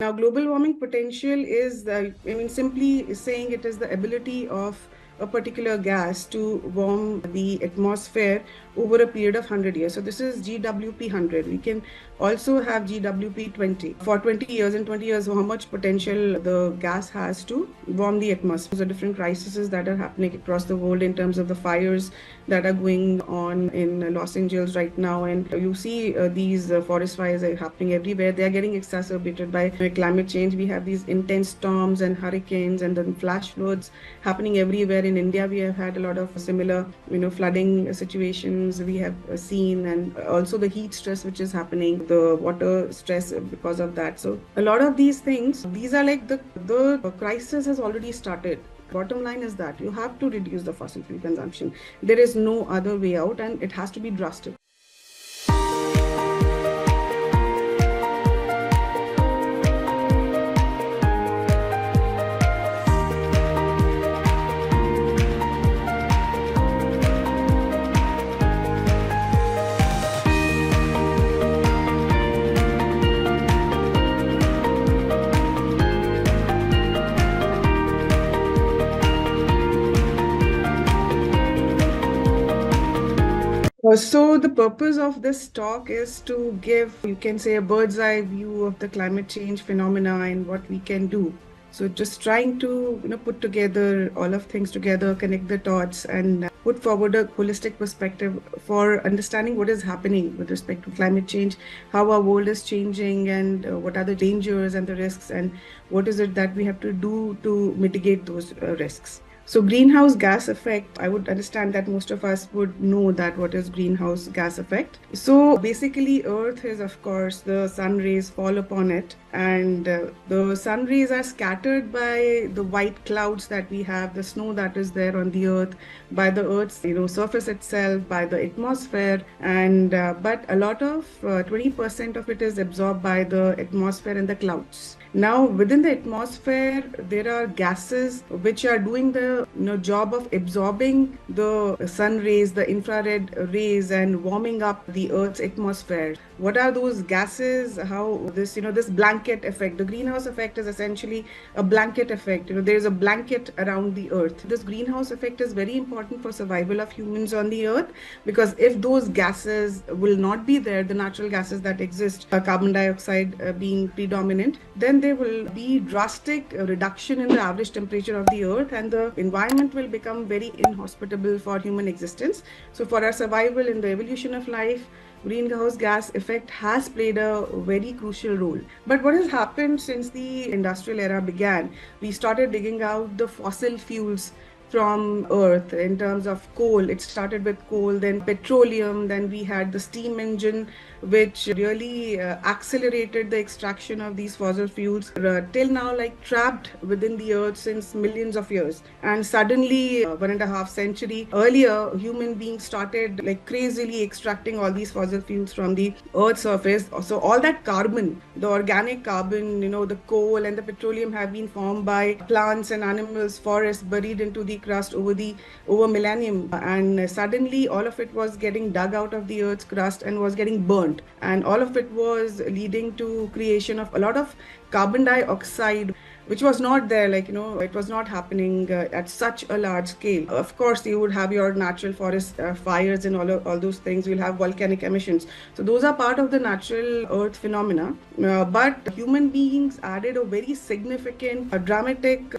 Now, global warming potential is, simply saying it is the ability of a particular gas to warm the atmosphere over a period of 100 years. So this is GWP 100. We can also have GWP 20. For 20 years, in 20 years, how much potential the gas has to warm the atmosphere. The different crises that are happening across the world in terms of the fires that are going on in Los Angeles right now. And you see these forest fires are happening everywhere. They are getting exacerbated by climate change. We have these intense storms and hurricanes and then flash floods happening everywhere. In India, we have had a lot of similar, flooding situations we have seen, and also the heat stress which is happening, the water stress because of that. So a lot of these things, these are like the crisis has already started. Bottom line is that you have to reduce the fossil fuel consumption. There is no other way out, and it has to be drastic. So the purpose of this talk is to give, you can say, a bird's eye view of the climate change phenomena and what we can do. So just trying to put together all of things together, connect the dots, and put forward a holistic perspective for understanding what is happening with respect to climate change, how our world is changing, and what are the dangers and the risks, and what is it that we have to do to mitigate those risks. So greenhouse gas effect, I would understand that most of us would know that what is greenhouse gas effect. So basically Earth is, of course, the sun rays fall upon it, and the sun rays are scattered by the white clouds that we have, the snow that is there on the Earth, by the Earth's surface itself, by the atmosphere, and but a lot of 20% of it is absorbed by the atmosphere and the clouds. Now, within the atmosphere, there are gases which are doing the job of absorbing the sun rays, the infrared rays, and warming up the Earth's atmosphere. What are those gases? How this this blanket effect? The greenhouse effect is essentially a blanket effect. There is a blanket around the Earth. This greenhouse effect is very important for survival of humans on the Earth, because if those gases will not be there, the natural gases that exist, carbon dioxide being predominant, then there will be drastic reduction in the average temperature of the Earth, and the environment will become very inhospitable for human existence. So for our survival in the evolution of life, greenhouse gas effect has played a very crucial role. But what has happened since the industrial era began, we started digging out the fossil fuels from Earth in terms of coal. It started with coal, then petroleum, then we had the steam engine, which really accelerated the extraction of these fossil fuels till now, like trapped within the Earth since millions of years. And suddenly, 1.5 century earlier, human beings started like crazily extracting all these fossil fuels from the Earth's surface. So all that carbon, the organic carbon, the coal and the petroleum have been formed by plants and animals, forests buried into the crust over millennium, and suddenly all of it was getting dug out of the Earth's crust and was getting burned, and all of it was leading to creation of a lot of carbon dioxide, which was not there, it was not happening at such a large scale. Of course, you would have your natural forest fires and all those things. You'll have volcanic emissions. So those are part of the natural Earth phenomena. But human beings added a very significant, dramatic,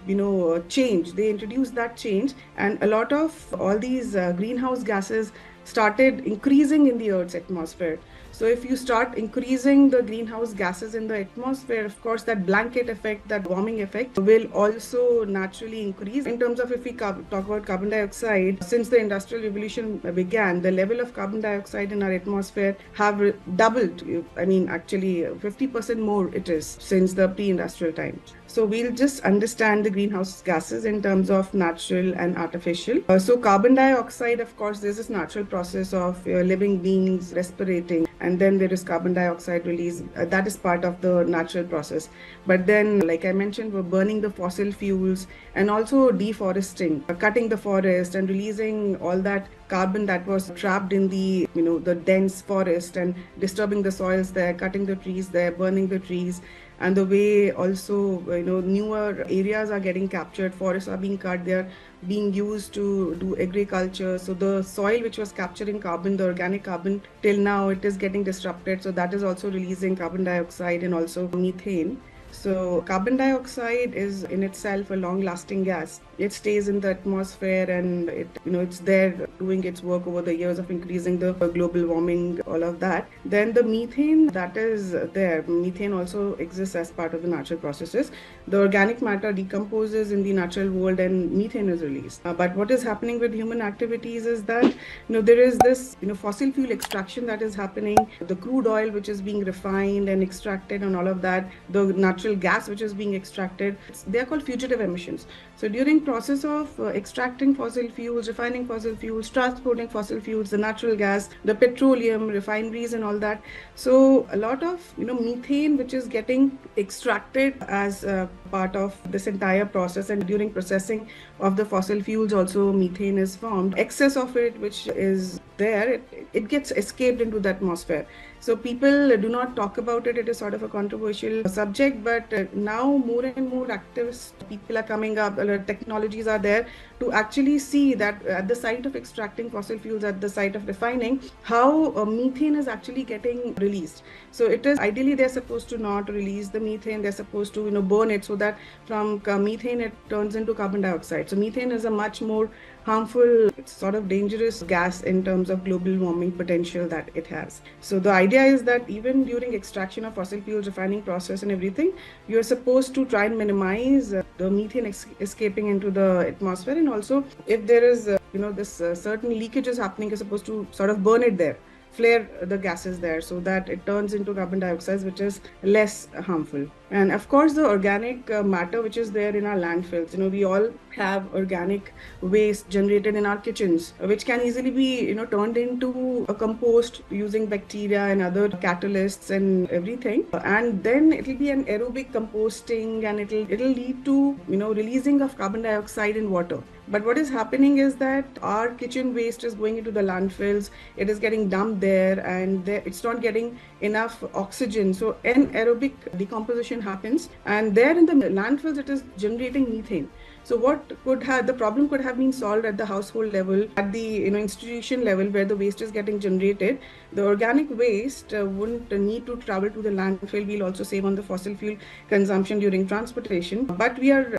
change. They introduced that change, and a lot of all these greenhouse gases started increasing in the Earth's atmosphere. So if you start increasing the greenhouse gases in the atmosphere, of course, that blanket effect, that warming effect will also naturally increase. In terms of, if we talk about carbon dioxide, since the industrial revolution began, the level of carbon dioxide in our atmosphere have doubled. Actually 50% more it is since the pre-industrial time. So we'll just understand the greenhouse gases in terms of natural and artificial. So carbon dioxide, of course, there's this natural process of living beings respirating, and then there is carbon dioxide release. That is part of the natural process. But then, like I mentioned, we're burning the fossil fuels and also deforesting, cutting the forest and releasing all that carbon that was trapped in the the dense forest and disturbing the soils there, cutting the trees there, burning the trees. and the way also, newer areas are getting captured, forests are being cut, they are being used to do agriculture. So the soil which was capturing carbon, the organic carbon, till now it is getting disrupted. So that is also releasing carbon dioxide and also methane. So carbon dioxide is in itself a long-lasting gas. It stays in the atmosphere and it's there doing its work over the years of increasing the global warming, all of that. Then the methane that is there, methane also exists as part of the natural processes. The organic matter decomposes in the natural world and methane is released. But what is happening with human activities is that, there is this, fossil fuel extraction that is happening, the crude oil which is being refined and extracted and all of that, the natural gas which is being extracted, they are called fugitive emissions. So during process of extracting fossil fuels, refining fossil fuels, transporting fossil fuels, the natural gas, the petroleum, refineries and all that. So a lot of, methane which is getting extracted as part of this entire process, and during processing of the fossil fuels also methane is formed. Excess of it which is there, it gets escaped into the atmosphere. So people do not talk about it. It is sort of a controversial subject, but now more and more activists, people are coming up, technologies are there to actually see that at the site of extracting fossil fuels, at the site of refining, how methane is actually getting released. So it is ideally they're supposed to not release the methane, they're supposed to burn it so that from methane it turns into carbon dioxide. So methane is a much more harmful, it's sort of dangerous gas in terms of global warming potential that it has. So the idea is that even during extraction of fossil fuels, refining process and everything, you're supposed to try and minimize the methane escaping into the atmosphere. And also if there is, this certain leakages happening, you're supposed to sort of burn it there, flare the gases there so that it turns into carbon dioxide, which is less harmful. And of course, the organic matter which is there in our landfills, we all have organic waste generated in our kitchens, which can easily be, turned into a compost using bacteria and other catalysts and everything. And then it will be an aerobic composting, and it'll lead to, releasing of carbon dioxide in water. But what is happening is that our kitchen waste is going into the landfills, it is getting dumped there, and it's not getting enough oxygen. So anaerobic decomposition happens, and there in the landfills it is generating methane. So the problem could have been solved at the household level, at the institution level where the waste is getting generated. The organic waste wouldn't need to travel to the landfill. We'll also save on the fossil fuel consumption during transportation. But we are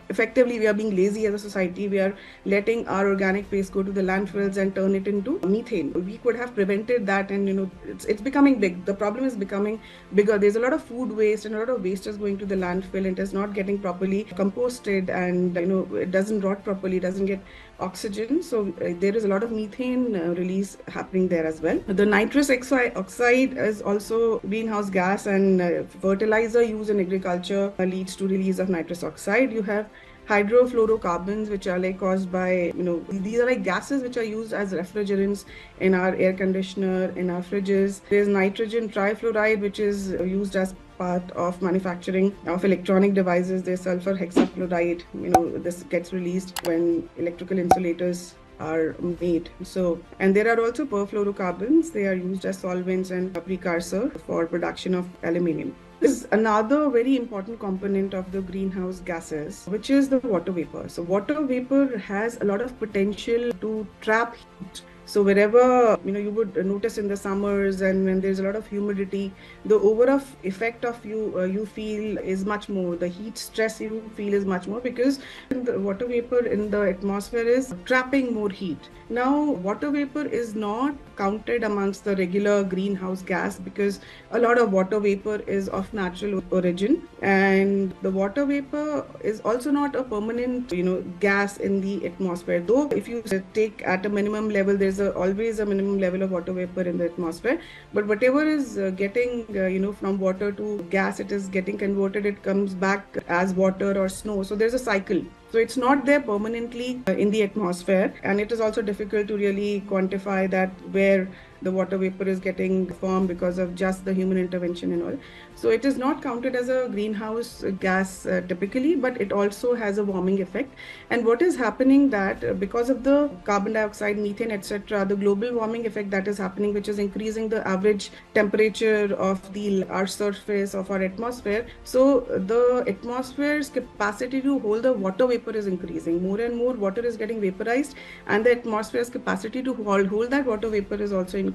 being lazy as a society. We are letting our organic waste go to the landfills and turn it into methane. We could have prevented that, and it's becoming big. The problem is becoming bigger. There's a lot of food waste and a lot of waste is going to the landfill. It is not getting properly composted, and it doesn't rot properly, doesn't get oxygen. So there is a lot of methane release happening there as well. The nitrous oxide is also greenhouse gas, and fertilizer used in agriculture leads to release of nitrous oxide. You have hydrofluorocarbons, which are caused by, these are gases which are used as refrigerants in our air conditioner, in our fridges. There's nitrogen trifluoride, which is used as part of manufacturing of electronic devices. There's sulfur hexafluoride, this gets released when electrical insulators are made. So, and there are also perfluorocarbons. They are used as solvents and a precursor for production of aluminium. Is another very important component of the greenhouse gases, which is the water vapor. So water vapor has a lot of potential to trap heat. So wherever, you would notice in the summers and when there's a lot of humidity, the overall effect of you feel is much more. The heat stress you feel is much more because the water vapor in the atmosphere is trapping more heat. Now, water vapor is not counted amongst the regular greenhouse gas because a lot of water vapor is of natural origin, and the water vapor is also not a permanent, gas in the atmosphere. Though if you take at a minimum level, there's always a minimum level of water vapor in the atmosphere, but whatever is getting, from water to gas, it is getting converted, it comes back as water or snow. So there's a cycle. So it's not there permanently in the atmosphere, and it is also difficult to really quantify that where the water vapor is getting formed because of just the human intervention and all. So it is not counted as a greenhouse gas typically, but it also has a warming effect. And what is happening that because of the carbon dioxide, methane, etc., the global warming effect that is happening, which is increasing the average temperature of the our surface of our atmosphere. So the atmosphere's capacity to hold the water vapor is increasing. More and more water is getting vaporized, and the atmosphere's capacity to hold that water vapor is also increasing.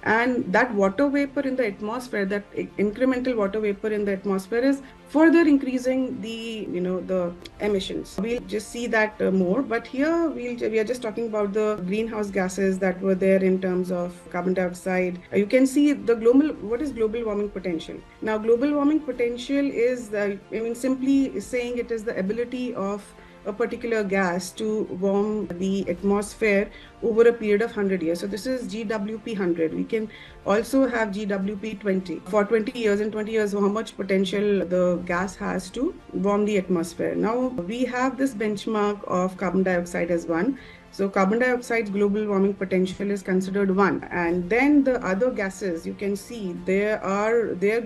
And that water vapor in the atmosphere, that incremental water vapor in the atmosphere, is further increasing the the emissions. We'll just see that more, but here we are just talking about the greenhouse gases that were there in terms of carbon dioxide. You can see the global, what is global warming potential. Now global warming potential is simply saying it is the ability of a particular gas to warm the atmosphere over a period of 100 years. So this is GWP 100. We can also have GWP 20. For 20 years, in 20 years, how much potential the gas has to warm the atmosphere. Now we have this benchmark of carbon dioxide as one. So carbon dioxide's global warming potential is considered one. And then the other gases, you can see their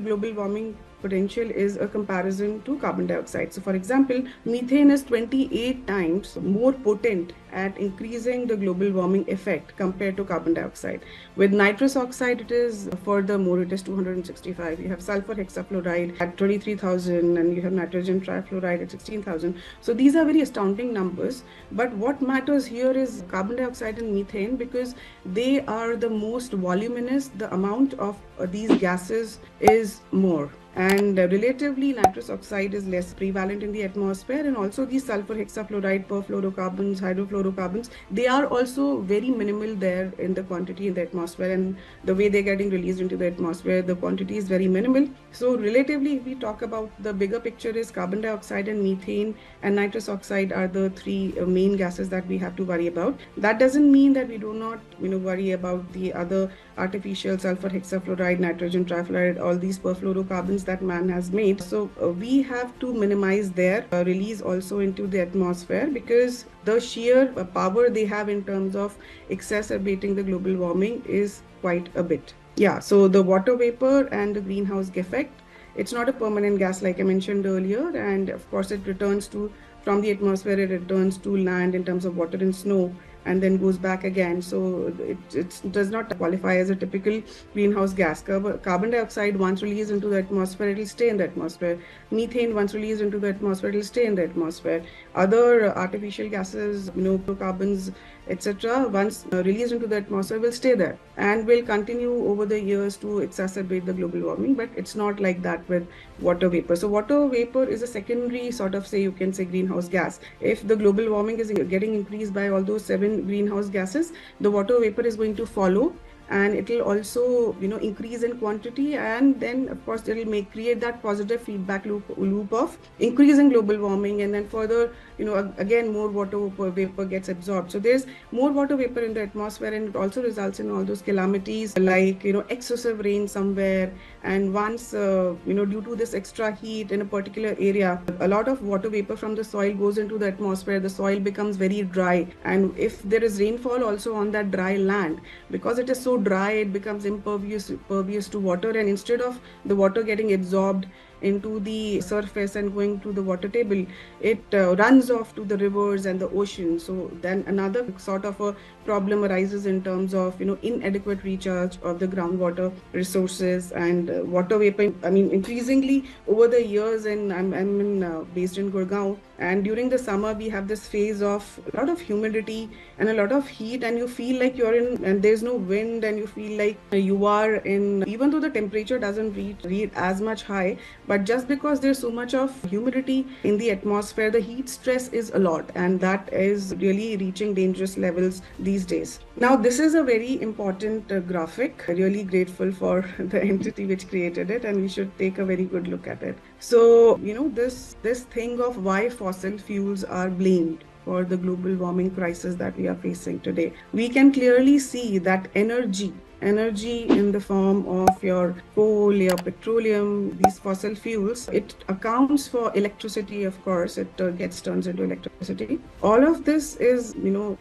global warming potential is a comparison to carbon dioxide. So for example, methane is 28 times more potent at increasing the global warming effect compared to carbon dioxide. With nitrous oxide, it is furthermore, it is 265. You have sulfur hexafluoride at 23,000, and you have nitrogen trifluoride at 16,000. So these are very astounding numbers. But what matters here is carbon dioxide and methane, because they are the most voluminous. The amount of these gases is more. And relatively, nitrous oxide is less prevalent in the atmosphere, and also these sulfur hexafluoride, perfluorocarbons, hydrofluorocarbons, they are also very minimal there in the quantity in the atmosphere, and the way they're getting released into the atmosphere, the quantity is very minimal. So relatively, if we talk about the bigger picture, is carbon dioxide and methane and nitrous oxide are the three main gases that we have to worry about. That doesn't mean that we do not worry about the other artificial sulfur hexafluoride, nitrogen trifluoride, all these perfluorocarbons that man has made. So we have to minimize their release also into the atmosphere, because the sheer power they have in terms of exacerbating the global warming is quite a bit. Yeah, so the water vapor and the greenhouse effect, it's not a permanent gas like I mentioned earlier, and of course it returns from the atmosphere, it returns to land in terms of water and snow, and then goes back again. So it does not qualify as a typical greenhouse gas. Carbon dioxide, once released into the atmosphere, it will stay in the atmosphere. Methane, once released into the atmosphere, it will stay in the atmosphere. Other artificial gases, carbons, etc., once released into the atmosphere, will stay there and will continue over the years to exacerbate the global warming. But it's not like that with water vapor. So water vapor is a secondary sort of, you can say, greenhouse gas. If the global warming is getting increased by all those 7 greenhouse gases, the water vapor is going to follow, and it will also increase in quantity, and then of course it will create that positive feedback loop of increasing global warming, and then further again more water vapor gets absorbed. So there's more water vapor in the atmosphere, and it also results in all those calamities like excessive rain somewhere. And once due to this extra heat in a particular area, a lot of water vapor from the soil goes into the atmosphere, the soil becomes very dry, and if there is rainfall also on that dry land, because it is so dry, it becomes impervious to water, and instead of the water getting absorbed into the surface and going to the water table, it runs off to the rivers and the ocean. So then another sort of a problem arises in terms of inadequate recharge of the groundwater resources and water vapor. I mean, increasingly over the years, and I'm based in Gurgaon, and during the summer we have this phase of a lot of humidity and a lot of heat, and you feel like you're in, and there's no wind, and you feel like you are in, even though the temperature doesn't reach as much high, but just because there's so much of humidity in the atmosphere, the heat stress is a lot, and that is really reaching dangerous levels these days. Now, this is a very important graphic. Really grateful for the entity which created it, and we should take a very good look at it. So, this thing of why fossil fuels are blamed for the global warming crisis that we are facing today. We can clearly see that energy energy in the form of your coal, your petroleum, these fossil fuels. It accounts for electricity, of course. It gets turns into electricity. All of this is,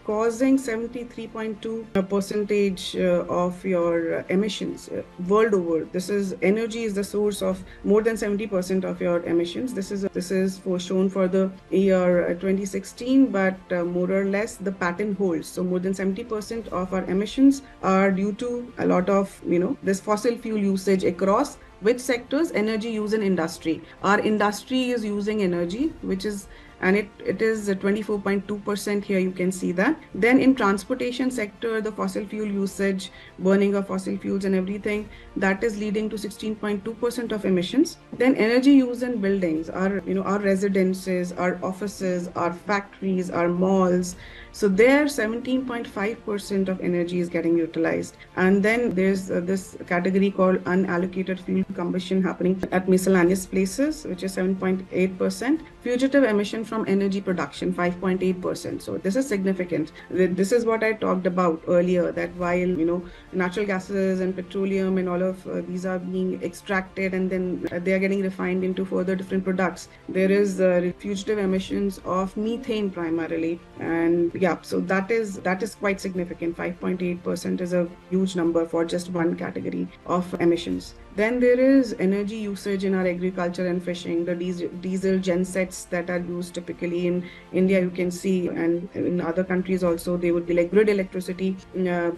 causing 73.2 percentage of your emissions world over. This is energy is the source of more than 70% of your emissions. This is for shown for the year 2016, but more or less the pattern holds. So more than 70% of our emissions are due to a lot of this fossil fuel usage across which sectors? Energy use in industry. Our industry is using energy, which is and it is 24.2% here, you can see that. Then in transportation sector, the fossil fuel usage, burning of fossil fuels and everything, that is leading to 16.2% of emissions. Then energy use in buildings, our residences, our offices, our factories, our malls. So there 17.5% of energy is getting utilized. And then there's this category called unallocated fuel combustion happening at miscellaneous places, which is 7.8%. Fugitive emission from energy production, 5.8%. So this is significant. This is what I talked about earlier, that while, natural gases and petroleum and all of these are being extracted and then they are getting refined into further different products, there is fugitive emissions of methane primarily. And yeah, so that is quite significant. 5.8% is a huge number for just one category of emissions. Then there is energy usage in our agriculture and fishing, the diesel gensets that are used typically in India, you can see, and in other countries also, they would be like grid electricity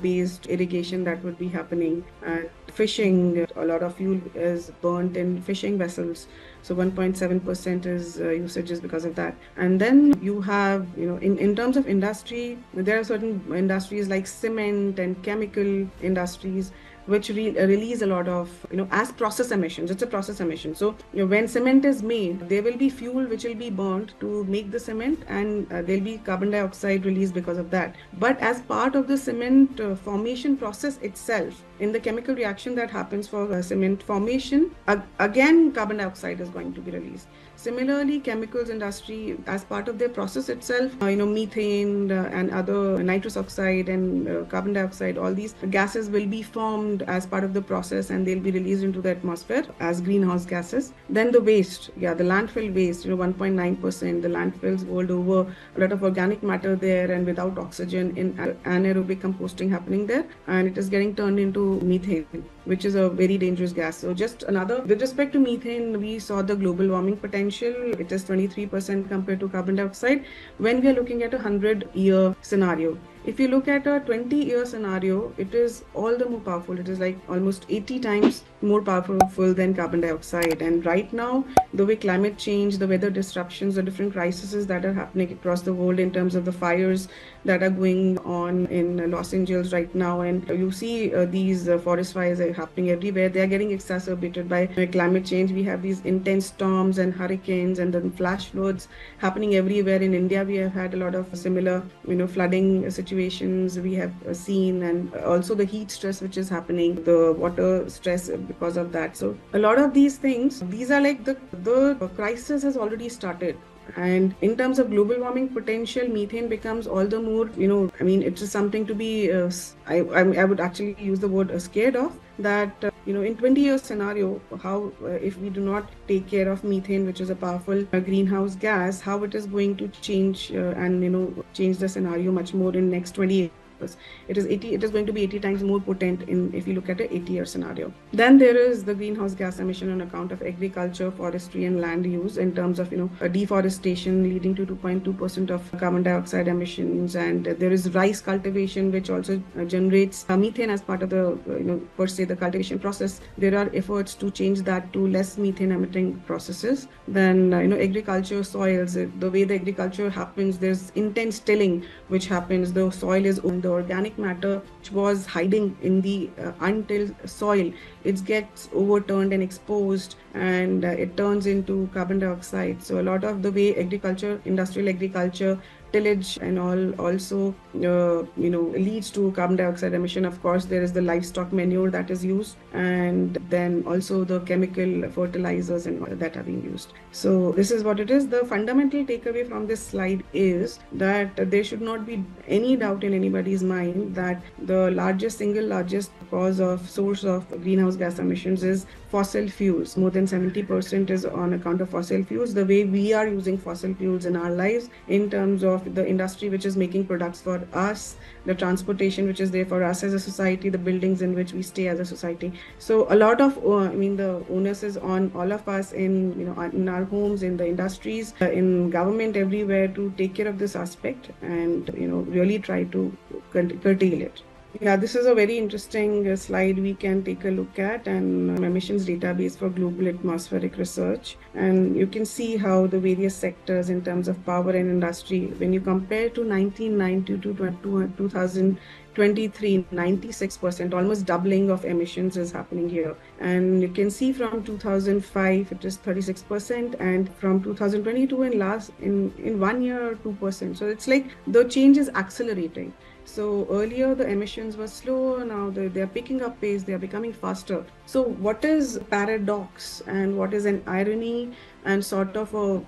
based irrigation that would be happening. And fishing, a lot of fuel is burnt in fishing vessels. So 1.7% is usages because of that. And then you have, in terms of industry, there are certain industries like cement and chemical industries which release a lot of, as process emissions. It's a process emission. So when cement is made, there will be fuel which will be burnt to make the cement, and there'll be carbon dioxide released because of that. But as part of the cement formation process itself, in the chemical reaction that happens for cement formation, again, carbon dioxide is going to be released. Similarly, chemicals industry, as part of their process itself, methane and other nitrous oxide and carbon dioxide, all these gases will be formed as part of the process and they'll be released into the atmosphere as greenhouse gases. Then the waste, the landfill waste, 1.9%, the landfills world over, a lot of organic matter there and without oxygen, in anaerobic composting happening there, and it is getting turned into methane, which is a very dangerous gas. So just another, with respect to methane, we saw the global warming potential. It is 23% compared to carbon dioxide when we are looking at a 100-year scenario. If you look at a 20-year scenario, it is all the more powerful. It is like almost 80 times more powerful than carbon dioxide. And right now, the way climate change, the weather disruptions, the different crises that are happening across the world in terms of the fires that are going on in Los Angeles right now, and you see these forest fires are happening everywhere. They are getting exacerbated by climate change. We have these intense storms and hurricanes and then flash floods happening everywhere. In India, we have had a lot of similar, flooding situations we have seen, and also the heat stress which is happening, the water stress because of that. So a lot of these things, these are like the crisis has already started. And in terms of global warming potential, methane becomes all the more, it's just something to be, I would actually use the word scared of, that, in 20-year scenario, how, if we do not take care of methane, which is a powerful greenhouse gas, how it is going to change and, change the scenario much more in next 20 years. It is going to be 80 times more potent if you look at an 80-year scenario. Then there is the greenhouse gas emission on account of agriculture, forestry and land use in terms of, deforestation leading to 2.2% of carbon dioxide emissions. And there is rice cultivation, which also generates methane as part of the, per se, the cultivation process. There are efforts to change that to less methane emitting processes. Then, agriculture soils, the way the agriculture happens, there's intense tilling which happens. The soil is the organic matter which was hiding in the untilled soil, it gets overturned and exposed, and it turns into carbon dioxide. So a lot of the way industrial agriculture tillage and all also, leads to carbon dioxide emission. Of course, there is the livestock manure that is used, and then also the chemical fertilizers and all that are being used. So this is what it is. The fundamental takeaway from this slide is that there should not be any doubt in anybody's mind that the single largest cause of source of greenhouse gas emissions is fossil fuels. More than 70% is on account of fossil fuels. The way we are using fossil fuels in our lives, in terms of the industry which is making products for us, the transportation which is there for us as a society, the buildings in which we stay as a society. So a lot of, the onus is on all of us in our homes, in the industries, in government, everywhere, to take care of this aspect and really try to curtail it. Yeah, this is a very interesting slide we can take a look at, and emissions database for global atmospheric research. And you can see how the various sectors in terms of power and industry, when you compare to 1990 to 2023, 96%, almost doubling of emissions is happening here. And you can see from 2005, it is 36%, and from 2022 in 1 year, 2%. So it's like the change is accelerating. So earlier the emissions were slow, now they are picking up pace, they are becoming faster. So what is paradox and what is an irony and sort of a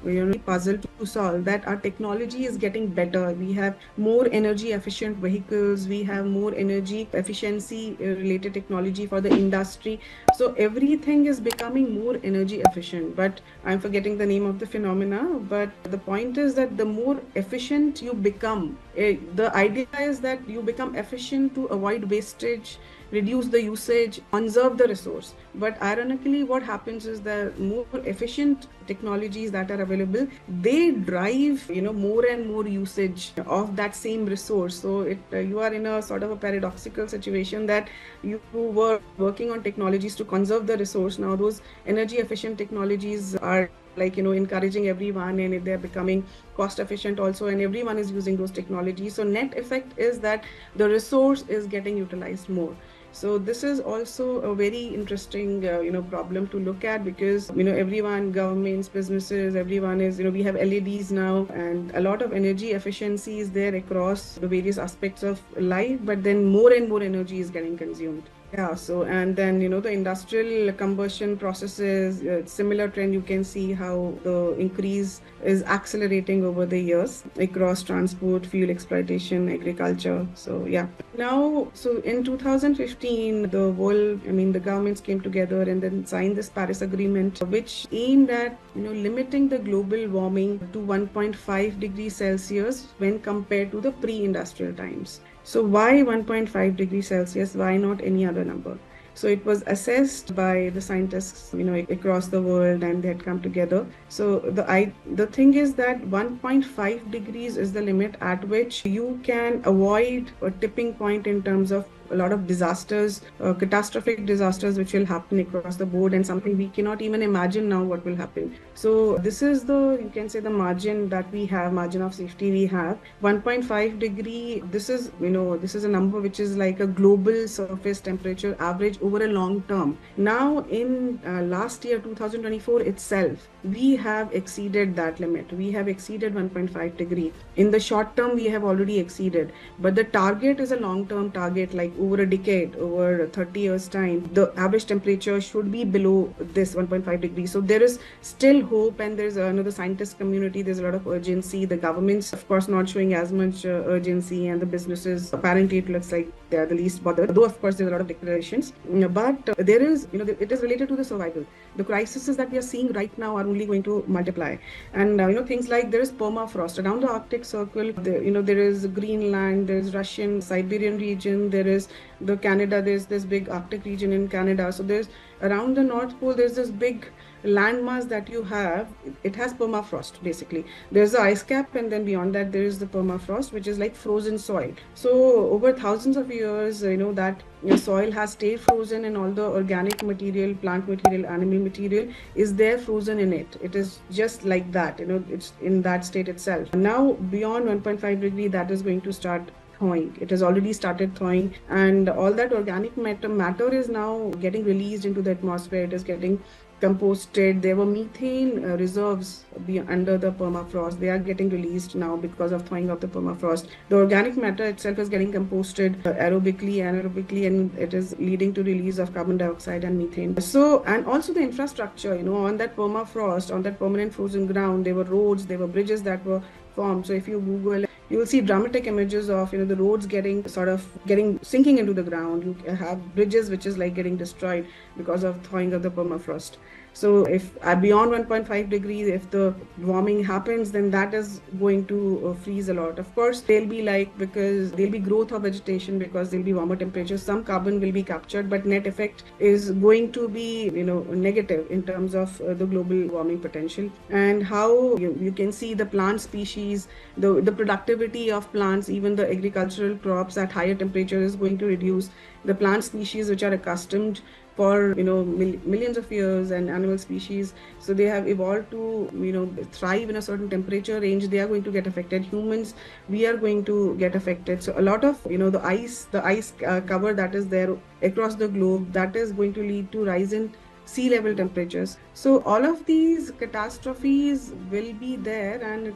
puzzle to solve, that our technology is getting better. We have more energy efficient vehicles, we have more energy efficiency related technology for the industry. So everything is becoming more energy efficient, but I'm forgetting the name of the phenomena. But the point is that the more efficient you become, the idea is that you become efficient to avoid wastage, reduce the usage, conserve the resource. But ironically, what happens is that more efficient technologies that are available, they drive more and more usage of that same resource. So you are in a sort of a paradoxical situation that you were working on technologies to conserve the resource. Now those energy efficient technologies are encouraging everyone, and they're becoming cost efficient also, and everyone is using those technologies. So net effect is that the resource is getting utilized more. So this is also a very interesting problem to look at, because everyone, governments, businesses, everyone is we have LEDs now, and a lot of energy efficiency is there across the various aspects of life, but then more and more energy is getting consumed. Yeah, so and then the industrial combustion processes, similar trend. You can see how the increase is accelerating over the years across transport, fuel exploitation, agriculture. So yeah, now so in 2015, the governments came together and then signed this Paris Agreement, which aimed at limiting the global warming to 1.5 degrees Celsius when compared to the pre-industrial times. So why 1.5 degrees Celsius? Why not any other number? So it was assessed by the scientists, across the world, and they had come together. So the thing is that 1.5 degrees is the limit at which you can avoid a tipping point in terms of a lot of disasters, catastrophic disasters, which will happen across the board, and something we cannot even imagine now what will happen. So this is you can say the margin that we have, margin of safety we have. 1.5 degree, this is a number which is like a global surface temperature average over a long term. Now in last year, 2024 itself, we have exceeded that limit. We have exceeded 1.5 degree. In the short term, we have already exceeded, but the target is a long-term target, like over a decade, over 30 years time, the average temperature should be below this 1.5 degrees. So there is still hope, and there's the scientist community, there's a lot of urgency. The government's, of course, not showing as much urgency, and the businesses, apparently it looks like they are the least bothered, though of course there's a lot of declarations. But there is, it is related to the survival. The crises that we are seeing right now are only going to multiply. And things like there is permafrost around the Arctic Circle, there is Greenland, there is Russian Siberian region, there is the Canada, there's this big Arctic region in Canada. So there's around the North Pole, there's this big landmass that you have. It has permafrost basically. There's the ice cap, and then beyond that there is the permafrost, which is like frozen soil. So over thousands of years, that soil has stayed frozen, and all the organic material, plant material, animal material is there frozen in it. It is just like that, it's in that state itself. Now beyond 1.5 degree, that is going to start thawing. It has already started thawing, and all that organic matter is now getting released into the atmosphere. It is getting composted. There were methane reserves under the permafrost. They are getting released now because of thawing of the permafrost. The organic matter itself is getting composted aerobically, anaerobically, and it is leading to release of carbon dioxide and methane. So, and also the infrastructure, on that permafrost, on that permanent frozen ground, there were roads, there were bridges that were formed. So if you Google, you will see dramatic images of the roads getting sort of getting sinking into the ground. You have bridges which is like getting destroyed because of thawing of the permafrost. So if beyond 1.5 degrees, if the warming happens, then that is going to freeze a lot. Of course, there'll be because there'll be growth of vegetation because there'll be warmer temperatures. Some carbon will be captured, but net effect is going to be, negative in terms of the global warming potential. And how you can see the plant species, the productivity of plants, even the agricultural crops at higher temperature is going to reduce. The plant species which are accustomed for millions of years, and animal species, so they have evolved to thrive in a certain temperature range, they are going to get affected. Humans, we are going to get affected. So a lot of the ice cover that is there across the globe, that is going to lead to rise in sea level temperatures. So all of these catastrophes will be there, and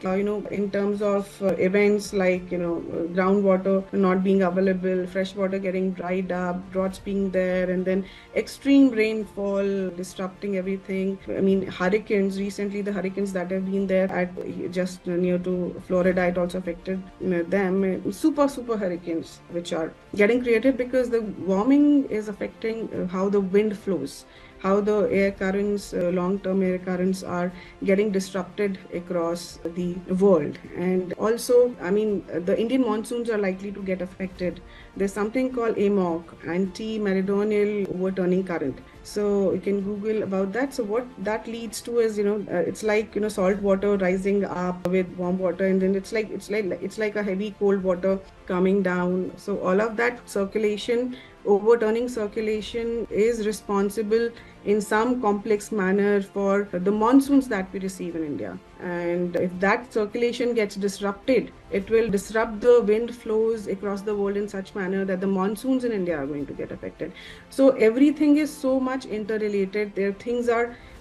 in terms of events like groundwater not being available, fresh water getting dried up, droughts being there, and then extreme rainfall disrupting everything. I mean, hurricanes, recently the hurricanes that have been there at just near to Florida, it also affected them. Super hurricanes which are getting created because the warming is affecting how the wind flows, how the air currents, long-term air currents are getting disrupted across the world. And also, I mean, the Indian monsoons are likely to get affected. There's something called AMOC, anti-meridional overturning current. So you can Google about that. So what that leads to is, it's like, salt water rising up with warm water, and then it's like a heavy cold water coming down. So all of that circulation, overturning circulation, is responsible in some complex manner for the monsoons that we receive in India. And if that circulation gets disrupted, it will disrupt the wind flows across the world in such manner that the monsoons in India are going to get affected. So everything is so much interrelated.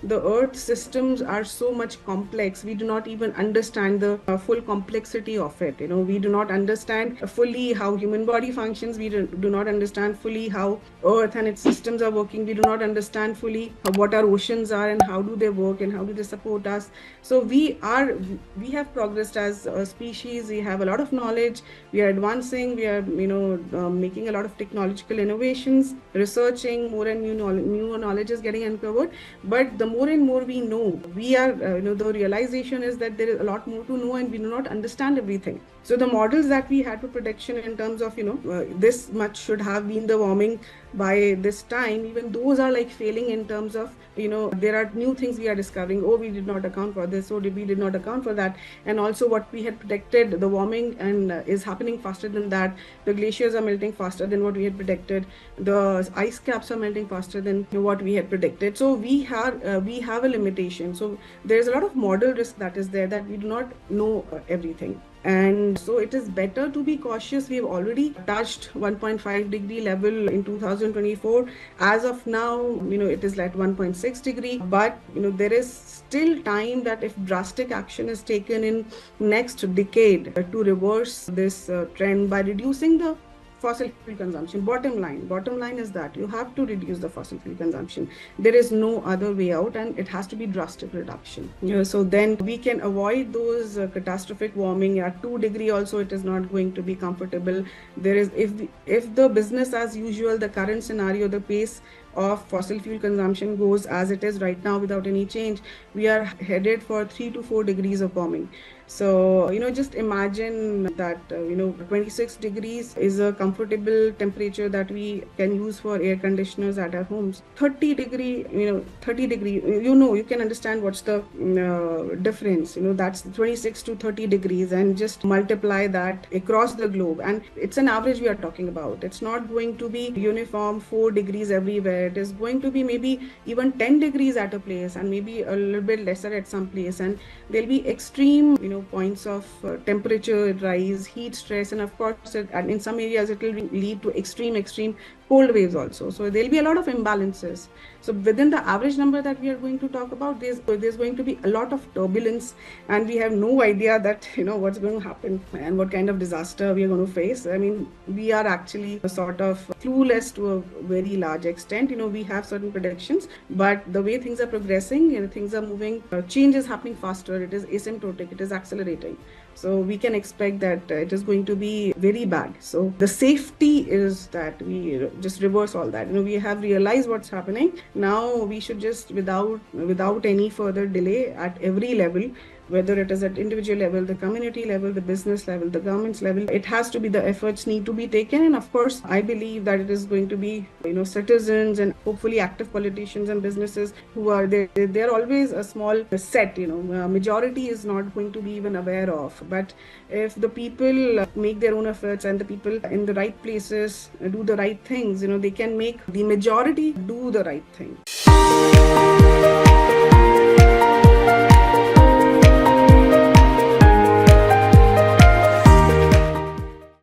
The earth systems are so much complex. We do not even understand the full complexity of it. We do not understand fully how human body functions. We do not understand fully how earth and its systems are working. We do not understand fully what our oceans are and how do they work and how do they support us. So we have progressed as a species. We have a lot of knowledge. We are advancing. We are making a lot of technological innovations, researching more, and new knowledge is getting uncovered. But the more and more we know, we are the realization is that there is a lot more to know, and we do not understand everything. So the models that we had for prediction in terms of this much should have been the warming by this time, even those are like failing in terms of there are new things we are discovering. Oh, we did not account for this, or we did not account for that. And also what we had predicted, the warming and is happening faster than that. The glaciers are melting faster than what we had predicted. The ice caps are melting faster than what we had predicted. So we have a limitation. So there's a lot of model risk that is there, that we do not know everything. And so it is better to be cautious. We've already touched 1.5 degree level in 2024. As of now, it is like 1.6 degree, but there is still time that if drastic action is taken in next decade to reverse this trend by reducing the fossil fuel consumption. Bottom line is that you have to reduce the fossil fuel consumption. There is no other way out, and it has to be drastic reduction. So then we can avoid those catastrophic warming. At 2 degree also, it is not going to be comfortable. There is, if the business as usual, the current scenario, the pace of fossil fuel consumption goes as it is right now without any change, we are headed for 3 to 4 degrees of warming. So, just imagine that, 26 degrees is a comfortable temperature that we can use for air conditioners at our homes. 30 degree, you can understand what's the difference. That's 26 to 30 degrees, and just multiply that across the globe. And it's an average we are talking about. It's not going to be uniform 4 degrees everywhere. It is going to be maybe even 10 degrees at a place, and maybe a little bit lesser at some place. And there'll be extreme, points of temperature rise, heat stress, and of course, and in some areas it will lead to extreme cold waves also. So there'll be a lot of imbalances. So within the average number that we are going to talk about, there's going to be a lot of turbulence, and we have no idea that what's going to happen and what kind of disaster we are going to face. I mean, we are actually sort of clueless to a very large extent. We have certain predictions, but the way things are progressing, things are moving, change is happening faster. It is asymptotic. It is accelerating. So we can expect that it is going to be very bad. So the safety is that we just reverse all that. We have realized what's happening. Now we should just, without any further delay, at every level, whether it is at individual level, the community level, the business level, the government's level, it has to be, the efforts need to be taken. And of course, I believe that it is going to be, citizens and hopefully active politicians and businesses who are there. They're always a small set, majority is not going to be even aware of. But if the people make their own efforts and the people in the right places do the right things, they can make the majority do the right thing.